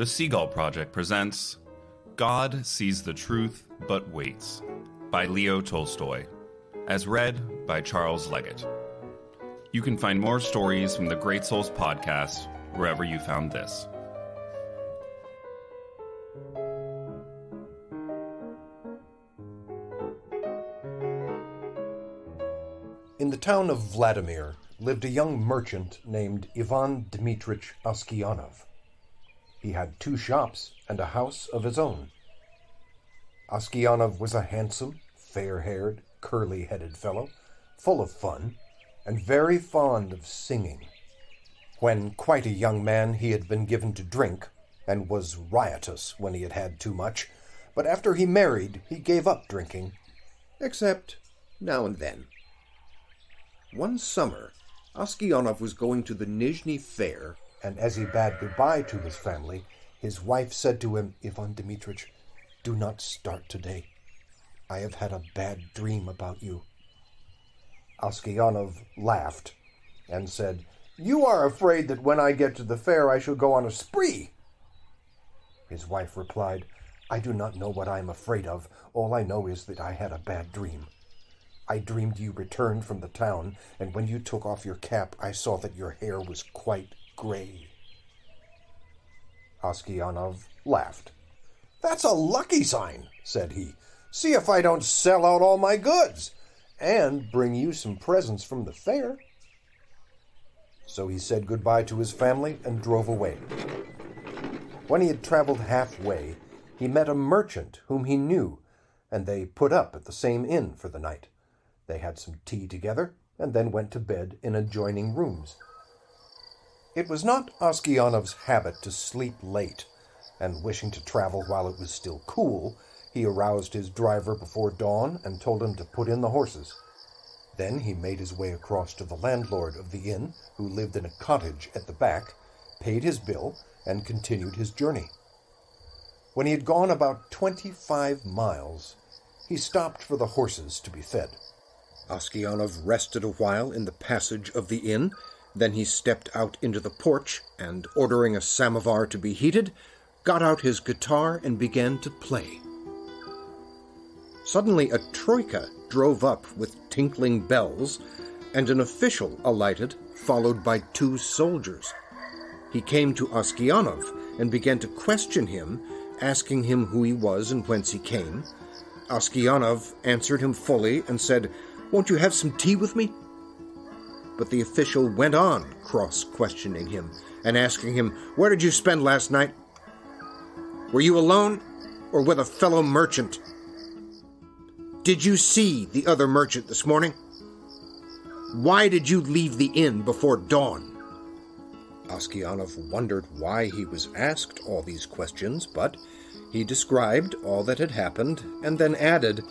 The Seagull Project presents God Sees the Truth But Waits by Leo Tolstoy, as read by Charles Leggett. You can find more stories from the Great Souls podcast wherever you found this. In the town of Vladimir lived a young merchant named Ivan Dmitritch Oskianov. He had 2 shops and a house of his own. Oskianov was a handsome, fair-haired, curly-headed fellow, full of fun, and very fond of singing. When quite a young man, he had been given to drink, and was riotous when he had had too much, but after he married, he gave up drinking, except now and then. One summer, Oskianov was going to the Nizhny Fair, and as he bade goodbye to his family, his wife said to him, "Ivan Dmitritch, do not start today. I have had a bad dream about you." Oskianov laughed and said, "You are afraid that when I get to the fair I shall go on a spree." His wife replied, "I do not know what I am afraid of. All I know is that I had a bad dream. I dreamed you returned from the town, and when you took off your cap, I saw that your hair was quite gray." Oskianov laughed. "That's a lucky sign," said he. "See if I don't sell out all my goods, and bring you some presents from the fair." So he said goodbye to his family and drove away. When he had traveled halfway, he met a merchant whom he knew, and they put up at the same inn for the night. They had some tea together, and then went to bed in adjoining rooms. It was not Oskianov's habit to sleep late, and wishing to travel while it was still cool, he aroused his driver before dawn and told him to put in the horses. Then he made his way across to the landlord of the inn, who lived in a cottage at the back, paid his bill, and continued his journey. When he had gone about 25 miles, he stopped for the horses to be fed. Oskianov rested a while in the passage of the inn. Then he stepped out into the porch and, ordering a samovar to be heated, got out his guitar and began to play. Suddenly a troika drove up with tinkling bells, and an official alighted, followed by 2 soldiers. He came to Oskianov and began to question him, asking him who he was and whence he came. Oskianov answered him fully and said, "Won't you have some tea with me?" But the official went on cross-questioning him and asking him, "Where did you spend last night? Were you alone or with a fellow merchant? Did you see the other merchant this morning? Why did you leave the inn before dawn?" Oskianov wondered why he was asked all these questions, but he described all that had happened and then added,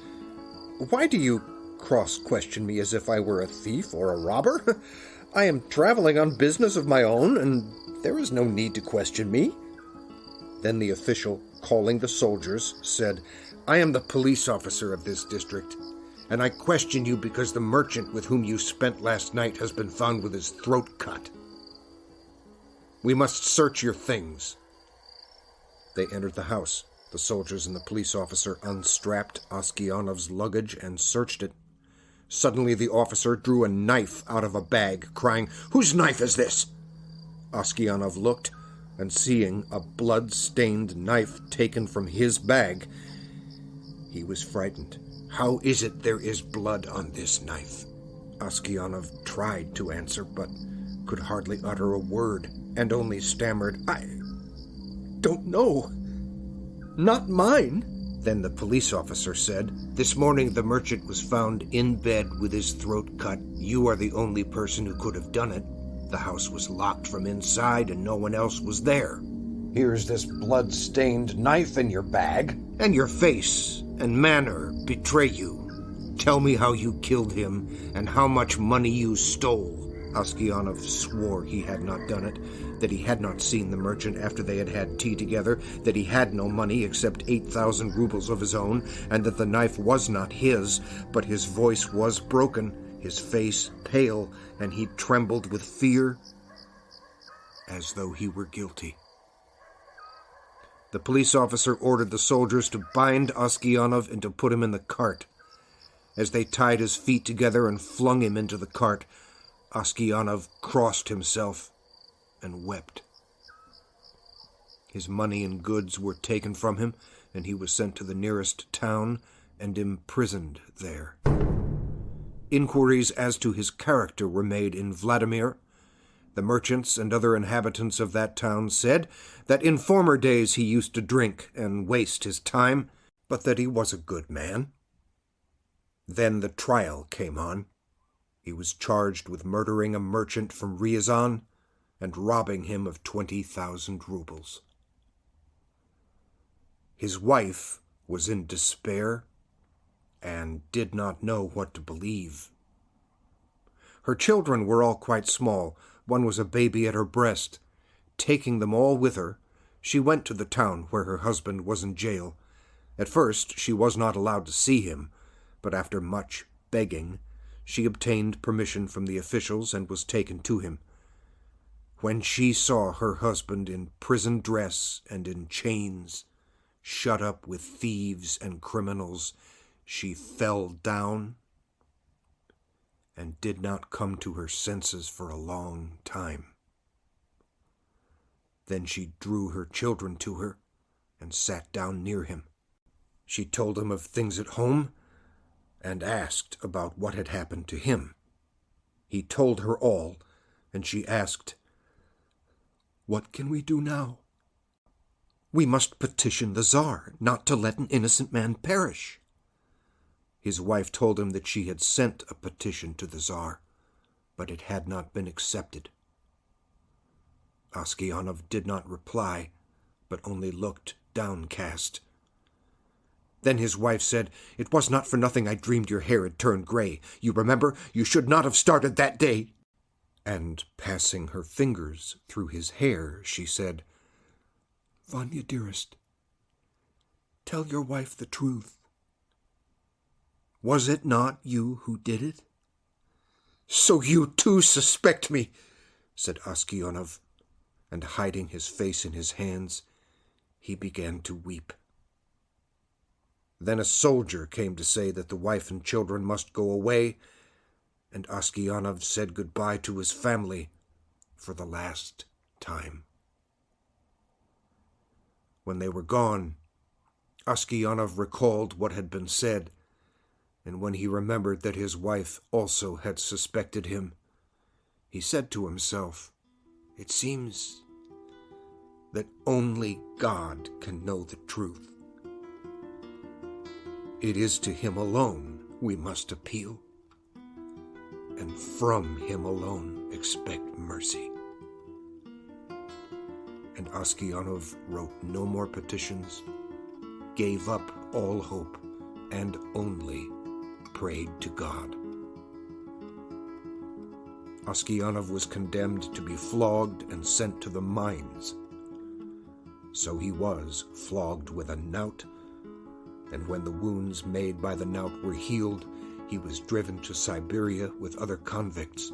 "Why do you cross-question me as if I were a thief or a robber? I am traveling on business of my own, and there is no need to question me." Then the official, calling the soldiers, said, "I am the police officer of this district, and I question you because the merchant with whom you spent last night has been found with his throat cut. We must search your things." They entered the house. The soldiers and the police officer unstrapped Oskianov's luggage and searched it. Suddenly the officer drew a knife out of a bag, crying, "Whose knife is this?" Oskianov looked, and seeing a blood-stained knife taken from his bag, he was frightened. "How is it there is blood on this knife?" Oskianov tried to answer, but could hardly utter a word, and only stammered, "I don't know. Not mine." Then the police officer said, "This morning the merchant was found in bed with his throat cut. You are the only person who could have done it. The house was locked from inside and no one else was there. Here's this blood-stained knife in your bag, and your face and manner betray you. Tell me how you killed him and how much money you stole." Oskianov swore he had not done it, that he had not seen the merchant after they had had tea together, that he had no money except 8,000 rubles of his own, and that the knife was not his, but his voice was broken, his face pale, and he trembled with fear as though he were guilty. The police officer ordered the soldiers to bind Oskianov and to put him in the cart. As they tied his feet together and flung him into the cart, Oskianov crossed himself and wept. His money and goods were taken from him, and he was sent to the nearest town and imprisoned there. Inquiries as to his character were made in Vladimir. The merchants and other inhabitants of that town said that in former days he used to drink and waste his time, but that he was a good man. Then the trial came on. He was charged with murdering a merchant from Ryazan and robbing him of 20,000 rubles. His wife was in despair and did not know what to believe. Her children were all quite small. One was a baby at her breast. Taking them all with her, she went to the town where her husband was in jail. At first she was not allowed to see him, but after much begging, she obtained permission from the officials and was taken to him. When she saw her husband in prison dress and in chains, shut up with thieves and criminals, she fell down and did not come to her senses for a long time. Then she drew her children to her and sat down near him. She told him of things at home and asked about what had happened to him. He told her all, and she asked, "What can we do now?" "We must petition the Tsar not to let an innocent man perish." His wife told him that she had sent a petition to the Tsar, but it had not been accepted. Oskianov did not reply, but only looked downcast. Then his wife said, "It was not for nothing I dreamed your hair had turned gray. You remember, you should not have started that day." And passing her fingers through his hair, she said, "Vanya, dearest, tell your wife the truth. Was it not you who did it?" "So you too suspect me," said Oskianov, and hiding his face in his hands, he began to weep. Then a soldier came to say that the wife and children must go away, and Oskianov said goodbye to his family for the last time. When they were gone, Oskianov recalled what had been said, and when he remembered that his wife also had suspected him, he said to himself, "It seems that only God can know the truth. It is to him alone we must appeal, and from him alone expect mercy." And Oskianov wrote no more petitions, gave up all hope, and only prayed to God. Oskianov was condemned to be flogged and sent to the mines. So he was flogged with a knout, and when the wounds made by the knout were healed, he was driven to Siberia with other convicts.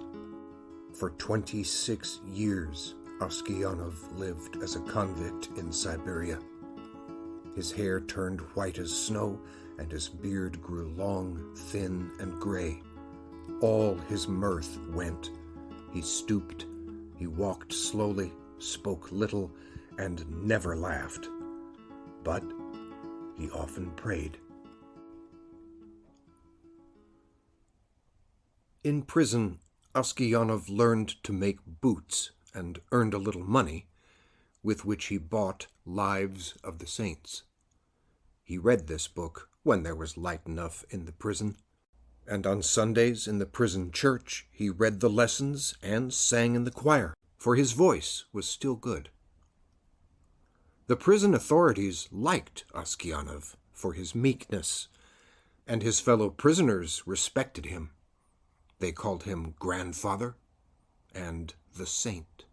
For 26 years, Oskianov lived as a convict in Siberia. His hair turned white as snow, and his beard grew long, thin, and gray. All his mirth went. He stooped, he walked slowly, spoke little, and never laughed. But he often prayed. In prison, Oskianov learned to make boots and earned a little money, with which he bought Lives of the Saints. He read this book when there was light enough in the prison, and on Sundays in the prison church he read the lessons and sang in the choir, for his voice was still good. The prison authorities liked Oskianov for his meekness, and his fellow prisoners respected him. They called him Grandfather and the Saint.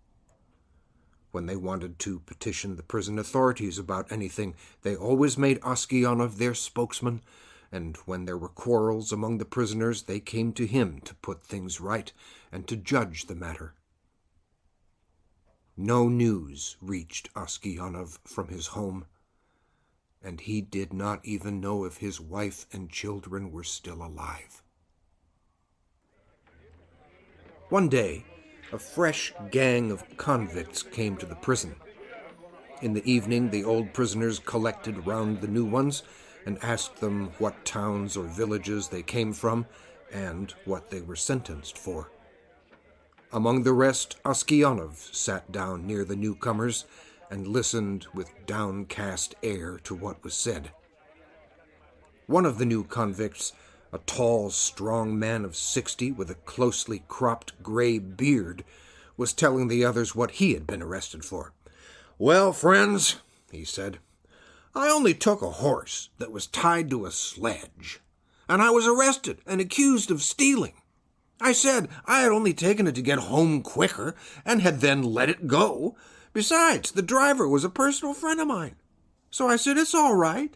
When they wanted to petition the prison authorities about anything, they always made Oskianov their spokesman, and when there were quarrels among the prisoners, they came to him to put things right and to judge the matter. No news reached Oskianov from his home. and he did not even know if his wife and children were still alive. One day, a fresh gang of convicts came to the prison. In the evening, the old prisoners collected round the new ones and asked them what towns or villages they came from and what they were sentenced for. Among the rest, Oskianov sat down near the newcomers and listened with downcast air to what was said. One of the new convicts, a tall, strong man of 60 with a closely cropped gray beard, was telling the others what he had been arrested for. "Well, friends," he said, "I only took a horse that was tied to a sledge, and I was arrested and accused of stealing. I said I had only taken it to get home quicker and had then let it go. Besides, the driver was a personal friend of mine. So I said, it's all right."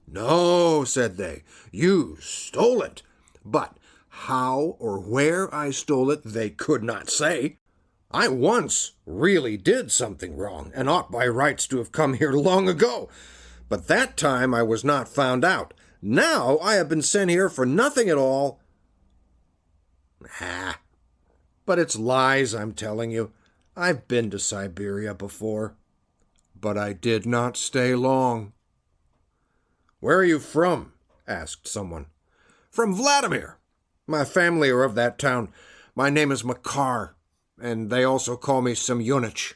"No," said they, "you stole it." But how or where I stole it, they could not say. I once really did something wrong and ought by rights to have come here long ago. But that time I was not found out. Now I have been sent here for nothing at all. But it's lies I'm telling you. I've been to Siberia before. But I did not stay long. "Where are you from?" asked someone. "From Vladimir. My family are of that town. My name is Makar, and they also call me Semyonich."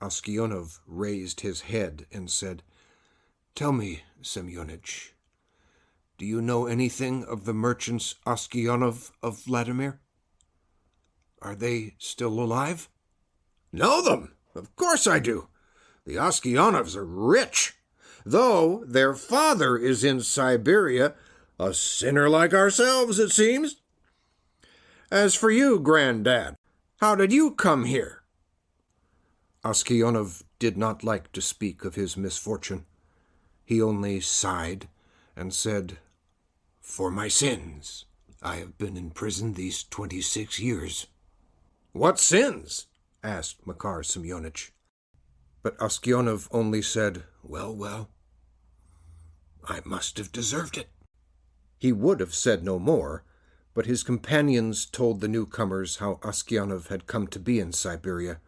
Oskionov raised his head and said, "Tell me, Semyonich, do you know anything of the merchants Oskionov of Vladimir? Are they still alive?" "Know them? Of course I do. The Oskionovs are rich, though their father is in Siberia, a sinner like ourselves, it seems. As for you, Granddad, how did you come here?" Oskionov did not like to speak of his misfortune. He only sighed and said, "For my sins, I have been in prison these 26 years. "What sins?" asked Makar Semyonich. But Oskionov only said, Well, I must have deserved it." He would have said no more, but his companions told the newcomers how Oskionov had come to be in Siberia,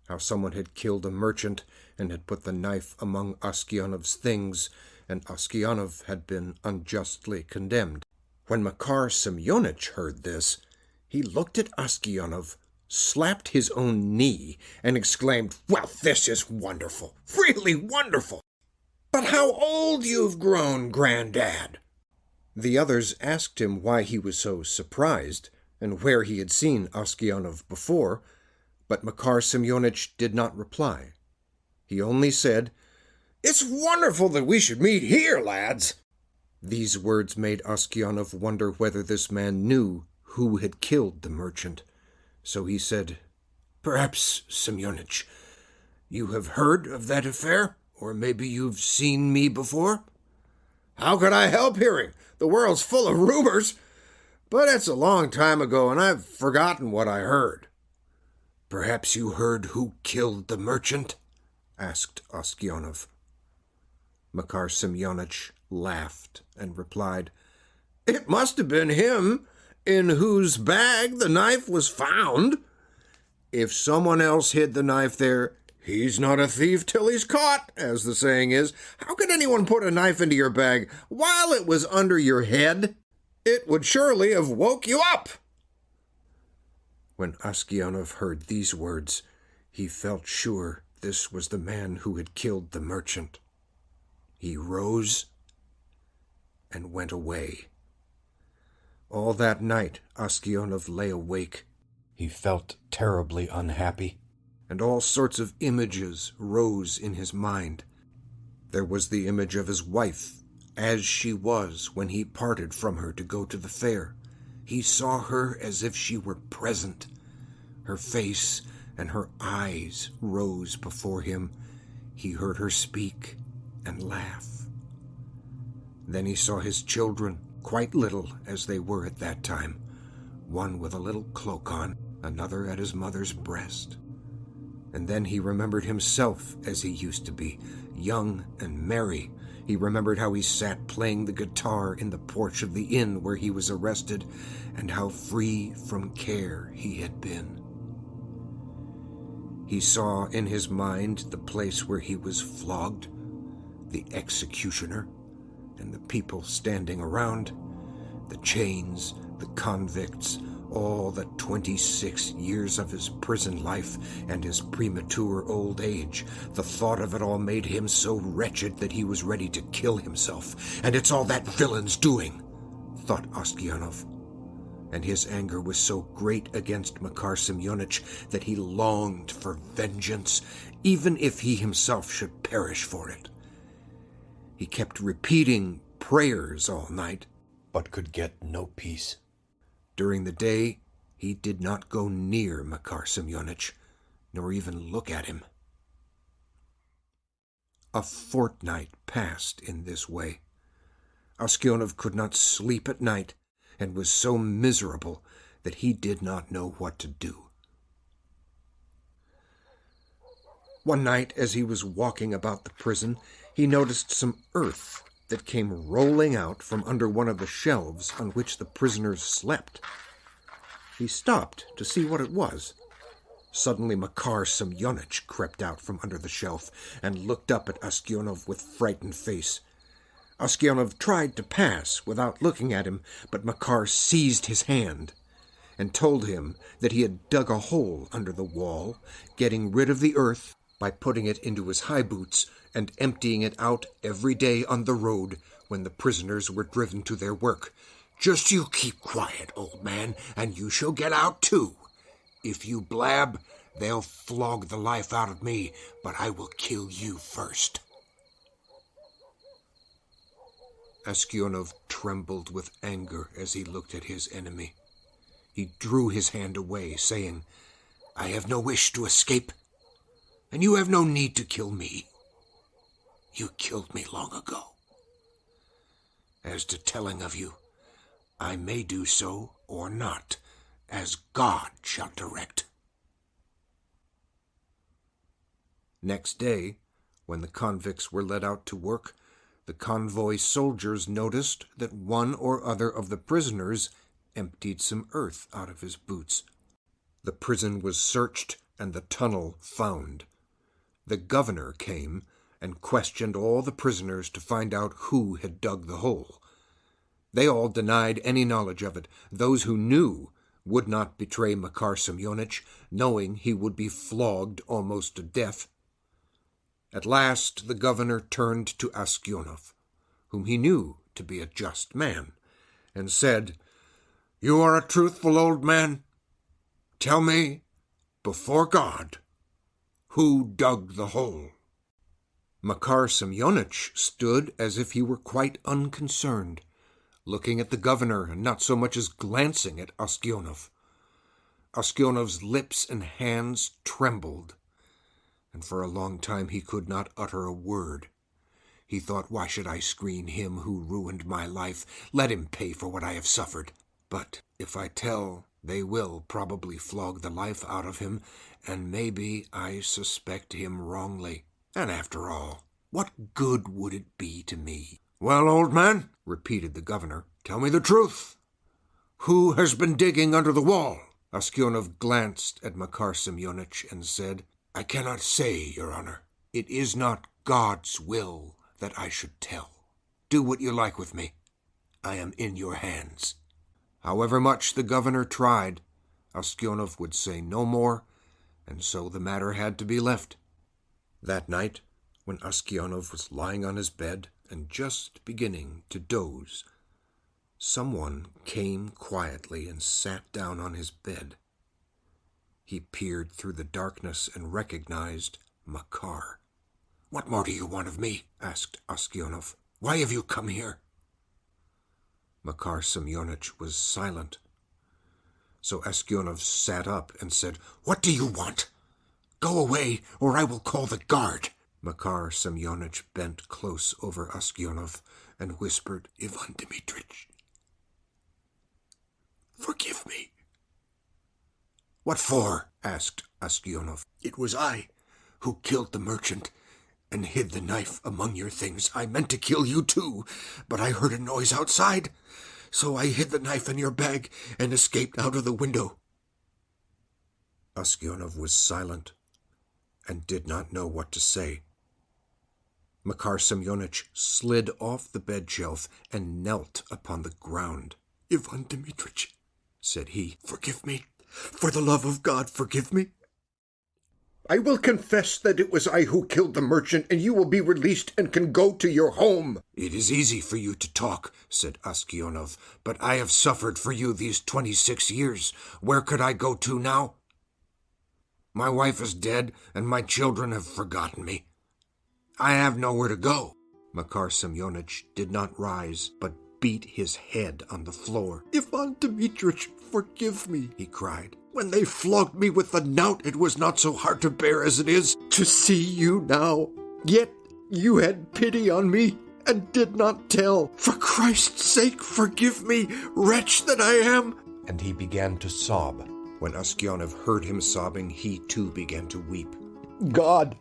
how someone had killed a merchant and had put the knife among Oskionov's things, and Oskionov had been unjustly condemned. When Makar Semyonich heard this, he looked at Oskionov, slapped his own knee, and exclaimed, "Well, this is wonderful, really wonderful! But how old you've grown, Granddad!" The others asked him why he was so surprised, and where he had seen Oskionov before, but Makar Semyonich did not reply. He only said, "It's wonderful that we should meet here, lads." These words made Oskionov wonder whether this man knew who had killed the merchant. So he said, "Perhaps, Semyonich, you have heard of that affair, or maybe you've seen me before?" "How could I help hearing? The world's full of rumors. But it's a long time ago, and I've forgotten what I heard." "Perhaps you heard who killed the merchant?" asked Oskionov. Makar Semyonich laughed and replied, "It must have been him in whose bag the knife was found. If someone else hid the knife there, he's not a thief till he's caught, as the saying is. How could anyone put a knife into your bag while it was under your head? It would surely have woke you up." When Oskionov heard these words, he felt sure this was the man who had killed the merchant. He rose and went away. All that night, Oskionov lay awake. He felt terribly unhappy, and all sorts of images rose in his mind. There was the image of his wife, as she was when he parted from her to go to the fair. He saw her as if she were present. Her face and her eyes rose before him. He heard her speak and laugh. Then he saw his children, quite little as they were at that time, one with a little cloak on, another at his mother's breast. And then he remembered himself as he used to be, young and merry. He remembered how he sat playing the guitar in the porch of the inn where he was arrested, and how free from care he had been. He saw in his mind the place where he was flogged, the executioner, and the people standing around, the chains, the convicts, all the 26 years of his prison life and his premature old age. The thought of it all made him so wretched that he was ready to kill himself. And it's all that villain's doing, thought Oskianov. And his anger was so great against Makar Semyonich that he longed for vengeance, even if he himself should perish for it. He kept repeating prayers all night, but could get no peace. During the day, he did not go near Makar Semyonich, nor even look at him. A fortnight passed in this way. Oskianov could not sleep at night, and was so miserable that he did not know what to do. One night, as he was walking about the prison, he noticed some earth that came rolling out from under one of the shelves on which the prisoners slept. He stopped to see what it was. Suddenly Makar Semyonich crept out from under the shelf and looked up at Oskianov with frightened face. Oskianov tried to pass without looking at him, but Makar seized his hand and told him that he had dug a hole under the wall, getting rid of the earth by putting it into his high boots and emptying it out every day on the road when the prisoners were driven to their work. "Just you keep quiet, old man, and you shall get out too. If you blab, they'll flog the life out of me, but I will kill you first." Oskianov trembled with anger as he looked at his enemy. He drew his hand away, saying, "I have no wish to escape, and you have no need to kill me. You killed me long ago. As to telling of you, I may do so or not, as God shall direct." Next day, when the convicts were led out to work, the convoy soldiers noticed that one or other of the prisoners emptied some earth out of his boots. The prison was searched and the tunnel found. The governor came and questioned all the prisoners to find out who had dug the hole. They all denied any knowledge of it. Those who knew would not betray Makar Semyonich, knowing he would be flogged almost to death. At last the governor turned to Oskianov, whom he knew to be a just man, and said, "You are a truthful old man. Tell me, before God, who dug the hole?" Makar Semyonich stood as if he were quite unconcerned, looking at the governor and not so much as glancing at Oskianov. Oskianov's lips and hands trembled, and for a long time he could not utter a word. He thought, "Why should I screen him who ruined my life? Let him pay for what I have suffered. But if I tell, they will probably flog the life out of him, and maybe I suspect him wrongly. And after all, what good would it be to me?" "Well, old man," repeated the governor, "tell me the truth. Who has been digging under the wall?" Oskianov glanced at Makar Semyonich and said, "I cannot say, Your Honor. It is not God's will that I should tell. Do what you like with me. I am in your hands." However much the governor tried, Oskianov would say no more, and so the matter had to be left. That night, when Oskianov was lying on his bed and just beginning to doze, someone came quietly and sat down on his bed. He peered through the darkness and recognized Makar. "What more do you want of me?" asked Oskianov. "Why have you come here?" Makar Semyonich was silent. So Oskianov sat up and said, "What do you want? Go away, or I will call the guard." Makar Semyonich bent close over Oskianov and whispered, "Ivan Dmitrich, forgive me." "What for?" asked Oskianov. "It was I who killed the merchant, and hid the knife among your things. I meant to kill you too, but I heard a noise outside, so I hid the knife in your bag and escaped out of the window." Askionov was silent and did not know what to say. Makar Semyonich slid off the bed shelf and knelt upon the ground. "Ivan Dmitritch," said he, "forgive me. For the love of God, forgive me. I will confess that it was I who killed the merchant, and you will be released and can go to your home." "It is easy for you to talk," said Askionov, "but I have suffered for you these 26 years. Where could I go to now? My wife is dead, and my children have forgotten me. I have nowhere to go." Makar Semyonich did not rise, but beat his head on the floor. "Ivan Dmitritch, forgive me," he cried. "When they flogged me with the knout, it was not so hard to bear as it is to see you now. Yet you had pity on me and did not tell. For Christ's sake, forgive me, wretch that I am." And he began to sob. When Askionov heard him sobbing, he too began to weep. "God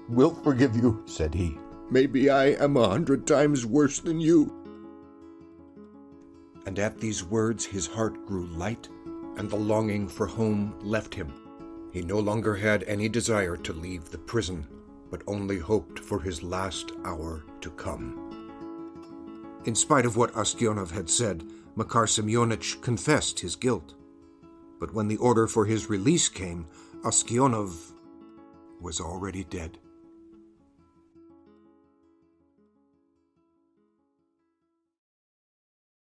will forgive you," said he. "Maybe I am 100 times worse than you." And at these words his heart grew light, and the longing for home left him. He no longer had any desire to leave the prison, but only hoped for his last hour to come. In spite of what Askionov had said, Makar Semyonich confessed his guilt. But when the order for his release came, Askionov was already dead.